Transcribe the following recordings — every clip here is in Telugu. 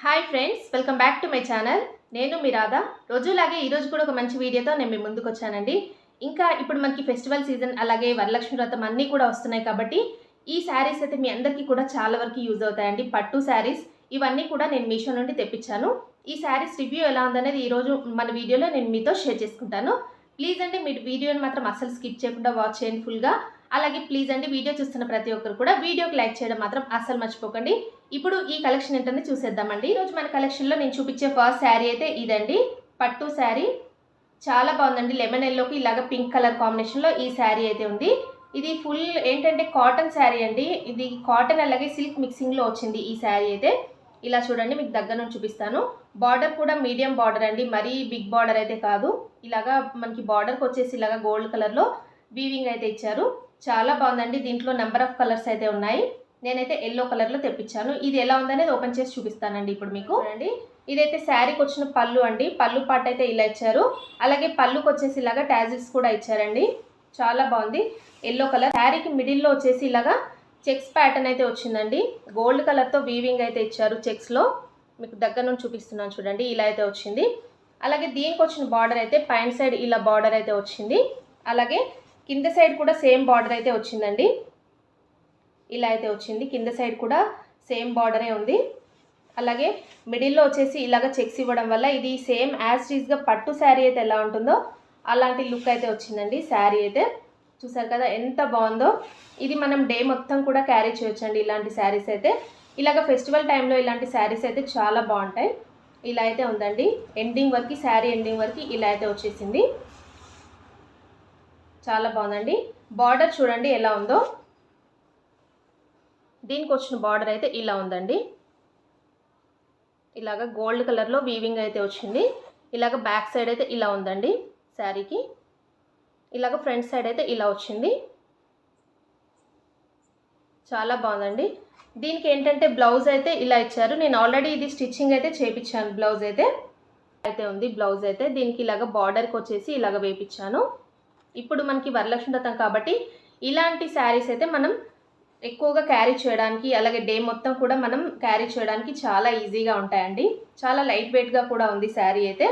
Hi friends, welcome back to my channel. నేను మీ రాధా. రోజులాగే ఈరోజు కూడా ఒక మంచి వీడియోతో నేను మీ ముందుకు వచ్చానండి. ఇంకా ఇప్పుడు మనకి ఫెస్టివల్ సీజన్ అలాగే వరలక్ష్మి వ్రతం అన్నీ కూడా వస్తున్నాయి కాబట్టి ఈ శారీస్ అయితే మీ అందరికీ కూడా చాలా వరకు యూజ్ అవుతాయండి. పట్టు శారీస్ ఇవన్నీ కూడా నేను మీషో నుండి తెప్పించాను. ఈ శారీస్ రివ్యూ ఎలా ఉందనేది ఈరోజు మన వీడియోలో నేను మీతో షేర్ చేసుకుంటాను. ప్లీజ్ అండి మీరు వీడియోని మాత్రం అస్సలు స్కిప్ చేయకుండా వాచ్ చేయండి ఫుల్గా. అలాగే ప్లీజ్ అండి వీడియో చూస్తున్న ప్రతి ఒక్కరు కూడా వీడియోకి లైక్ చేయడం మాత్రం అస్సలు మర్చిపోకండి. ఇప్పుడు ఈ కలెక్షన్ ఏంటనే చూసేద్దామండి. ఈరోజు మన కలెక్షన్లో నేను చూపించే ఫస్ట్ శారీ అయితే ఇదండి, పట్టు శారీ. చాలా బాగుందండి. లెమన్ ఎల్లోకి ఇలాగ పింక్ కలర్ కాంబినేషన్లో ఈ శారీ అయితే ఉంది. ఇది ఫుల్ ఏంటంటే కాటన్ శారీ అండి. ఇది కాటన్ అలాగే సిల్క్ మిక్సింగ్లో వచ్చింది ఈ శారీ అయితే. ఇలా చూడండి, మీకు దగ్గర నుంచి చూపిస్తాను. బార్డర్ కూడా మీడియం బార్డర్ అండి, మరీ బిగ్ బార్డర్ అయితే కాదు. ఇలాగా మనకి బార్డర్కి వచ్చేసి ఇలాగా గోల్డ్ కలర్లో వీవింగ్ అయితే ఇచ్చారు. చాలా బాగుందండి. దీంట్లో నెంబర్ ఆఫ్ కలర్స్ అయితే ఉన్నాయి. నేనైతే ఎల్లో కలర్లో తెప్పించాను. ఇది ఎలా ఉందనేది ఓపెన్ చేసి చూపిస్తానండి ఇప్పుడు మీకు. అండి ఇదైతే శారీకి వచ్చిన పళ్ళు అండి. పళ్ళు పాట అయితే ఇలా ఇచ్చారు. అలాగే పళ్ళుకి వచ్చేసి ఇలాగా టాజిల్స్ కూడా ఇచ్చారండి. చాలా బాగుంది. ఎల్లో కలర్ శారీకి మిడిల్లో వచ్చేసి ఇలాగా చెక్స్ ప్యాటర్న్ అయితే వచ్చిందండి. గోల్డ్ కలర్తో వీవింగ్ అయితే ఇచ్చారు చెక్స్లో. మీకు దగ్గర నుంచి చూపిస్తున్నాను చూడండి, ఇలా అయితే వచ్చింది. అలాగే దీనికి వచ్చిన బార్డర్ అయితే పైన సైడ్ ఇలా బార్డర్ అయితే వచ్చింది. అలాగే కింద సైడ్ కూడా సేమ్ బార్డర్ అయితే వచ్చిందండి. ఇలా అయితే వచ్చింది. కింద సైడ్ కూడా సేమ్ బార్డరే ఉంది. అలాగే మిడిల్లో వచ్చేసి ఇలాగ చెక్స్ ఇవ్వడం వల్ల ఇది సేమ్ యాజ్ టీజ్గా పట్టు శారీ అయితే ఎలా ఉంటుందో అలాంటి లుక్ అయితే వచ్చిందండి. శారీ అయితే చూసారు కదా ఎంత బాగుందో. ఇది మనం డే మొత్తం కూడా క్యారీ చేయొచ్చండి ఇలాంటి శారీస్ అయితే. ఇలాగ ఫెస్టివల్ టైంలో ఇలాంటి శారీస్ అయితే చాలా బాగుంటాయి. ఇలా అయితే ఉందండి. ఎండింగ్ వరకు శారీ ఎండింగ్ వరకు ఇలా అయితే వచ్చేసింది. చాలా బాగుందండి. బార్డర్ చూడండి ఎలా ఉందో. దీనికి వచ్చిన బార్డర్ అయితే ఇలా ఉందండి. ఇలాగ గోల్డ్ కలర్లో వీవింగ్ అయితే వచ్చింది. ఇలాగ బ్యాక్ సైడ్ అయితే ఇలా ఉందండి శారీకి. ఇలాగ ఫ్రంట్ సైడ్ అయితే ఇలా వచ్చింది. చాలా బాగుందండి. దీనికి ఏంటంటే బ్లౌజ్ అయితే ఇలా ఇచ్చారు. నేను ఆల్రెడీ ఇది స్టిచ్చింగ్ అయితే చేయించాను. బ్లౌజ్ అయితే ఉంది. బ్లౌజ్ అయితే దీనికి ఇలాగ బార్డర్కి వచ్చేసి ఇలాగ వేయించాను. ఇప్పుడు మనకి వరలక్ష్మి వ్రతం కాబట్టి ఇలాంటి శారీస్ అయితే మనం ఎక్కువగా క్యారీ చేయడానికి అలాగే డే మొత్తం కూడా మనం క్యారీ చేయడానికి చాలా ఈజీగా ఉంటాయండి. చాలా లైట్ వెయిట్గా కూడా ఉంది శారీ అయితే.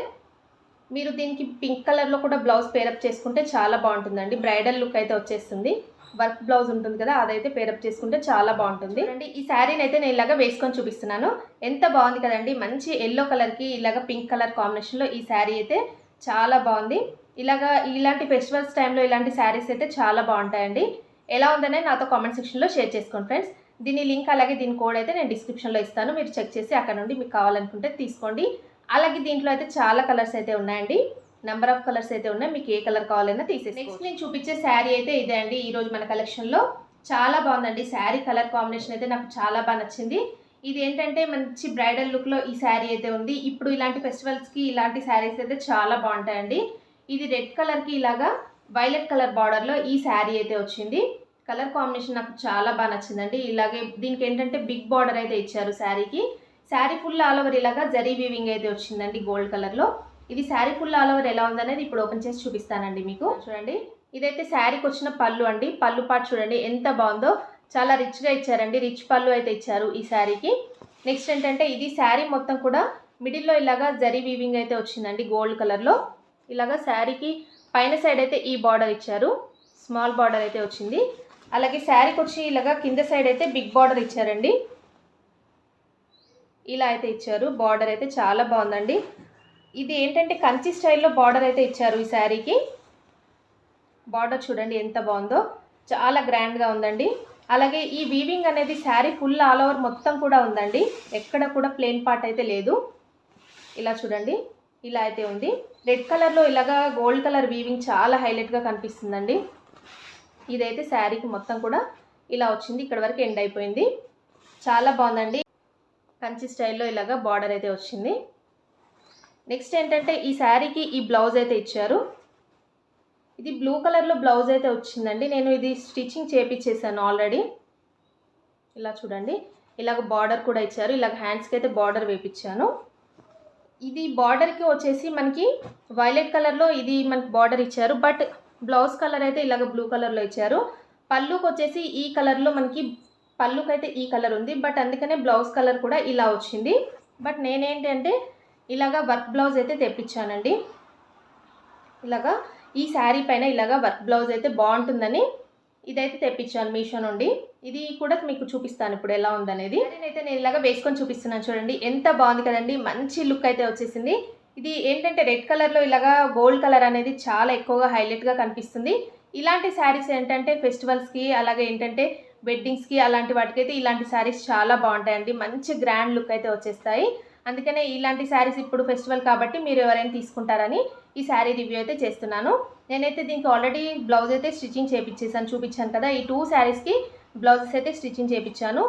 మీరు దీనికి పింక్ కలర్లో కూడా బ్లౌజ్ పేరప్ చేసుకుంటే చాలా బాగుంటుందండి. బ్రైడల్ లుక్ అయితే వచ్చేస్తుంది. వర్క్ బ్లౌజ్ ఉంటుంది కదా, అదైతే పేరప్ చేసుకుంటే చాలా బాగుంటుంది అండి. ఈ శారీని అయితే నేను ఇలాగ వేసుకొని చూపిస్తున్నాను. ఎంత బాగుంది కదండి. మంచి ఎల్లో కలర్కి ఇలాగ పింక్ కలర్ కాంబినేషన్లో ఈ శారీ అయితే చాలా బాగుంది. ఇలాంటి ఫెస్టివల్స్ టైంలో ఇలాంటి శారీస్ అయితే చాలా బాగుంటాయండి. ఎలా ఉందనే నాతో కామెంట్ సెక్షన్లో షేర్ చేసుకోండి ఫ్రెండ్స్. దీని లింక్ అలాగే దీని కోడ్ అయితే నేను డిస్క్రిప్షన్లో ఇస్తాను. మీరు చెక్ చేసి అక్కడ నుండి మీకు కావాలనుకుంటే తీసుకోండి. అలాగే దీంట్లో అయితే చాలా కలర్స్ అయితే ఉన్నాయండి. నెంబర్ ఆఫ్ కలర్స్ అయితే ఉన్నాయి. మీకు ఏ కలర్ కావాలన్నా తీసేసి. నెక్స్ట్ నేను చూపించే శారీ అయితే ఇదే అండి. ఈరోజు మన కలెక్షన్లో చాలా బాగుందండి. శారీ కలర్ కాంబినేషన్ అయితే నాకు చాలా బాగా నచ్చింది. ఇది ఏంటంటే మంచి బ్రైడల్ లుక్లో ఈ శారీ అయితే ఉంది. ఇప్పుడు ఇలాంటి ఫెస్టివల్స్కి ఇలాంటి శారీస్ అయితే చాలా బాగుంటాయండి. ఇది రెడ్ కలర్కి ఇలాగా వైలెట్ కలర్ బార్డర్లో ఈ శారీ అయితే వచ్చింది. కలర్ కాంబినేషన్ నాకు చాలా బాగా నచ్చిందండి. ఇలాగే దీనికి ఏంటంటే బిగ్ బార్డర్ అయితే ఇచ్చారు శారీకి. శారీ ఫుల్ ఆల్ ఓవర్ ఇలాగా జరీ వీవింగ్ అయితే వచ్చిందండి గోల్డ్ కలర్లో. ఇది శారీ ఫుల్ ఆల్ ఓవర్ ఎలా ఉందనేది ఇప్పుడు ఓపెన్ చేసి చూపిస్తానండి మీకు. చూడండి, ఇదైతే శారీకి వచ్చిన పళ్ళు అండి. పళ్ళు పాటు చూడండి ఎంత బాగుందో. చాలా రిచ్గా ఇచ్చారండి. రిచ్ పళ్ళు అయితే ఇచ్చారు ఈ శారీకి. నెక్స్ట్ ఏంటంటే ఇది శారీ మొత్తం కూడా మిడిల్లో ఇలాగా జరీ వీవింగ్ అయితే వచ్చిందండి గోల్డ్ కలర్లో. ఇలాగా శారీకి పైన సైడ్ అయితే ఈ బార్డర్ ఇచ్చారు. స్మాల్ బార్డర్ అయితే వచ్చింది. అలాగే శారీకి వచ్చి ఇలాగా కింద సైడ్ అయితే బిగ్ బార్డర్ ఇచ్చారండి. ఇలా అయితే ఇచ్చారు. బార్డర్ అయితే చాలా బాగుందండి. ఇది ఏంటంటే కంచి స్టైల్లో బార్డర్ అయితే ఇచ్చారు ఈ శారీకి. బార్డర్ చూడండి ఎంత బాగుందో. చాలా గ్రాండ్గా ఉందండి. అలాగే ఈ వీవింగ్ అనేది శారీ ఫుల్ ఆల్ ఓవర్ మొత్తం కూడా ఉందండి. ఎక్కడ కూడా ప్లెయిన్ పార్ట్ అయితే లేదు. ఇలా చూడండి, ఇలా అయితే ఉంది. రెడ్ కలర్లో ఇలాగా గోల్డ్ కలర్ వీవింగ్ చాలా హైలైట్గా కనిపిస్తుందండి. ఇదైతే శారీకి మొత్తం కూడా ఇలా వచ్చింది. ఇక్కడ వరకు ఎండ్ అయిపోయింది. చాలా బాగుందండి. కంచి స్టైల్లో ఇలాగా బార్డర్ అయితే వచ్చింది. నెక్స్ట్ ఏంటంటే ఈ శారీకి ఈ బ్లౌజ్ అయితే ఇచ్చారు. ఇది బ్లూ కలర్లో బ్లౌజ్ అయితే వచ్చిందండి. నేను ఇది స్టిచ్చింగ్ చేయించేసాను ఆల్రెడీ. ఇలా చూడండి, ఇలాగ బార్డర్ కూడా ఇచ్చారు. ఇలాగ హ్యాండ్స్కి అయితే బార్డర్ వేయించాను. ఇది బార్డర్కి వచ్చేసి మనకి వైలెట్ కలర్లో ఇది మనకి బార్డర్ ఇచ్చారు. బట్ బ్లౌజ్ కలర్ అయితే ఇలాగ బ్లూ కలర్లో ఇచ్చారు. పళ్ళుకి వచ్చేసి ఈ కలర్లో మనకి పళ్ళుకైతే ఈ కలర్ ఉంది. బట్ అందుకనే బ్లౌజ్ కలర్ కూడా ఇలా వచ్చింది. బట్ నేనేంటంటే ఇలాగా వర్క్ బ్లౌజ్ అయితే తెప్పించానండి. ఇలాగా ఈ శారీ పైన ఇలాగా వర్క్ బ్లౌజ్ అయితే బాగుంటుందని ఇదైతే తెప్పించాను మీషో నుండి. ఇది కూడా మీకు చూపిస్తాను ఇప్పుడు ఎలా ఉందనేది. అయితే నేను ఇలాగా వేసుకొని చూపిస్తున్నాను చూడండి, ఎంత బాగుంది కదండి. మంచి లుక్ అయితే వచ్చేసింది. ఇది ఏంటంటే రెడ్ కలర్లో ఇలాగా గోల్డ్ కలర్ అనేది చాలా ఎక్కువగా హైలైట్గా కనిపిస్తుంది. ఇలాంటి శారీస్ ఏంటంటే ఫెస్టివల్స్కి అలాగే ఏంటంటే వెడ్డింగ్స్కి అలాంటి వాటికైతే ఇలాంటి శారీస్ చాలా బాగుంటాయండి. మంచి గ్రాండ్ లుక్ అయితే వచ్చేస్తాయి. అందుకనే ఇలాంటి శారీస్ ఇప్పుడు ఫెస్టివల్ కాబట్టి మీరు ఎవరైనా తీసుకుంటారని ఈ శారీ రివ్యూ అయితే చేస్తున్నాను. నేనైతే దీనికి ఆల్రెడీ బ్లౌజ్ అయితే స్టిచ్చింగ్ చేయించేసాను, చూపించాను కదా. ఈ 2 శారీస్కి బ్లౌజెస్ అయితే స్టిచ్చింగ్ చేయించాను.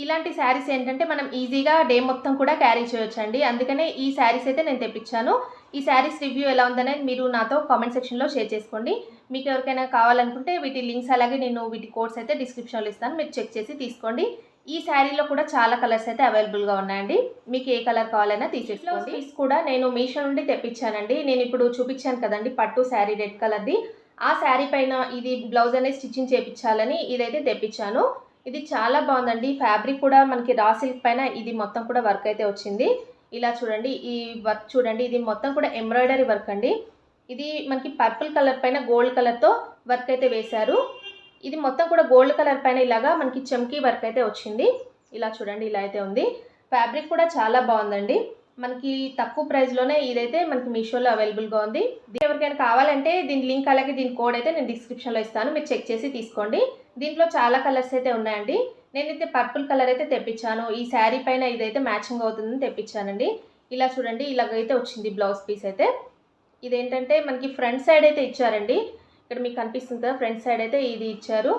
ఇలాంటి శారీస్ ఏంటంటే మనం ఈజీగా డే మొత్తం కూడా క్యారీ చేయొచ్చండి. అందుకనే ఈ శారీస్ అయితే నేను తెప్పించాను. ఈ శారీస్ రివ్యూ ఎలా ఉందనేది మీరు నాతో కామెంట్ సెక్షన్లో షేర్ చేసుకోండి. మీకు ఎవరికైనా కావాలనుకుంటే వీటి లింక్స్ అలాగే నేను వీటి కోడ్స్ అయితే డిస్క్రిప్షన్లో ఇస్తాను, మీరు చెక్ చేసి తీసుకోండి. ఈ శారీలో కూడా చాలా కలర్స్ అయితే అవైలబుల్గా ఉన్నాయండి. మీకు ఏ కలర్ కావాలన్నా తీసేసుకోండి. పీస్ కూడా నేను మీషో నుండి తెప్పించానండి. నేను ఇప్పుడు చూపించాను కదండి పట్టు శారీ రెడ్ కలర్ది. ఆ శారీ పైన ఇది బ్లౌజ్ అనేది స్టిచ్చింగ్ చేయించాలని ఇదైతే తెప్పించాను. ఇది చాలా బాగుందండి. ఫ్యాబ్రిక్ కూడా మనకి రా సిల్క్ పైన ఇది మొత్తం కూడా వర్క్ అయితే వచ్చింది. ఇలా చూడండి, ఈ వర్క్ చూడండి, ఇది మొత్తం కూడా ఎంబ్రాయిడరీ వర్క్ అండి. ఇది మనకి పర్పుల్ కలర్ పైన గోల్డ్ కలర్తో వర్క్ అయితే వేశారు. ఇది మొత్తం కూడా గోల్డ్ కలర్ పైన ఇలాగా మనకి చమ్కీ వర్క్ అయితే వచ్చింది. ఇలా చూడండి, ఇలా అయితే ఉంది. ఫ్యాబ్రిక్ కూడా చాలా బాగుందండి. మనకి తక్కువ ప్రైస్లోనే ఇదైతే మనకి మీషోలో అవైలబుల్గా ఉంది. ఎవరికైనా కావాలంటే దీని లింక్ అలాగే దీని కోడ్ అయితే నేను డిస్క్రిప్షన్లో ఇస్తాను, మీరు చెక్ చేసి తీసుకోండి. దీంట్లో చాలా కలర్స్ అయితే ఉన్నాయండి. నేనైతే పర్పుల్ కలర్ అయితే తెప్పించాను. ఈ శారీ పైన ఇదైతే మ్యాచింగ్ అవుతుందని తెప్పించానండి. ఇలా చూడండి, ఇలాగైతే వచ్చింది బ్లౌజ్ పీస్ అయితే. ఇదేంటంటే మనకి ఫ్రంట్ సైడ్ అయితే ఇచ్చారండి. ఇక్కడ మీకు కనిపిస్తుంది కదా, ఫ్రంట్ సైడ్ అయితే ఇది ఇచ్చారు.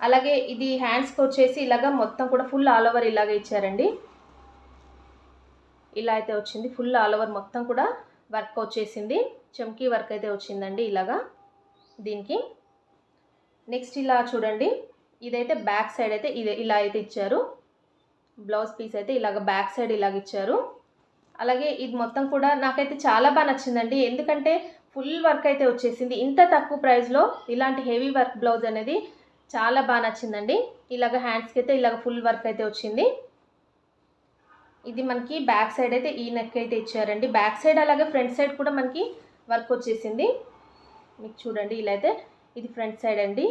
అలాగే ఇది హ్యాండ్స్కి వచ్చేసి ఇలాగా మొత్తం కూడా ఫుల్ ఆల్ ఓవర్ ఇలాగ ఇచ్చారండి. ఇలా అయితే వచ్చింది, ఫుల్ ఆల్ ఓవర్ మొత్తం కూడా వర్క్ వచ్చేసింది. చమ్కీ వర్క్ అయితే వచ్చిందండి ఇలాగా దీనికి. నెక్స్ట్ ఇలా చూడండి, ఇదైతే బ్యాక్ సైడ్ అయితే ఇలా అయితే ఇచ్చారు. బ్లౌజ్ పీస్ అయితే ఇలాగ బ్యాక్ సైడ్ ఇలాగ ఇచ్చారు. అలాగే ఇది మొత్తం కూడా నాకైతే చాలా బాగా నచ్చిందండి. ఎందుకంటే ఫుల్ వర్క్ అయితే వచ్చేసింది. ఇంత తక్కువ ప్రైస్లో ఇలాంటి హెవీ వర్క్ బ్లౌజ్ అనేది చాలా బాగా నచ్చిందండి. ఇలాగ హ్యాండ్స్కి అయితే ఇలాగ ఫుల్ వర్క్ అయితే వచ్చింది. ఇది మనకి బ్యాక్ సైడ్ అయితే ఈ నెక్ అయితే ఇచ్చారండి. బ్యాక్ సైడ్ అలాగే ఫ్రంట్ సైడ్ కూడా మనకి వర్క్ వచ్చేసింది. మీకు చూడండి, ఇలా అయితే ఇది ఫ్రంట్ సైడ్ అండి.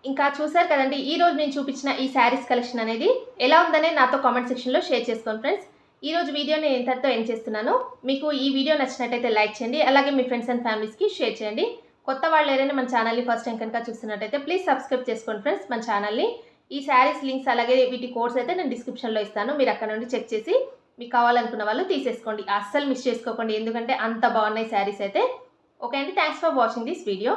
ఇంకా చూసారు కదండి, ఈరోజు నేను చూపించిన ఈ శారీస్ కలెక్షన్ అనేది ఎలా ఉందనే నాతో కామెంట్ సెక్షన్లో షేర్ చేసుకోండి ఫ్రెండ్స్. ఈరోజు వీడియో నేను ఇంతటితో ఎండ్ చేస్తున్నాను. మీకు ఈ వీడియో నచ్చినట్టయితే లైక్ చేయండి, అలాగే మీ ఫ్రెండ్స్ అండ్ ఫ్యామిలీస్కి షేర్ చేయండి. కొత్త వాళ్ళు ఏదైనా మన ఛానల్ని ఫస్ట్ టైం కనుక చూస్తున్నట్టయితే ప్లీజ్ సబ్స్క్రైబ్ చేసుకోండి ఫ్రెండ్స్ మన ఛానల్ని. ఈ శారీస్ లింక్స్ అలాగే వీటి కోడ్స్ అయితే నేను డిస్క్రిప్షన్లో ఇస్తాను, మీరు అక్కడ నుండి చెక్ చేసి మీకు కావాలనుకున్న వాళ్ళు తీసేసుకోండి. అస్సలు మిస్ చేసుకోకండి, ఎందుకంటే అంత బాగున్నాయి శారీస్ అయితే. ఓకే అండి, thanks for watching this video.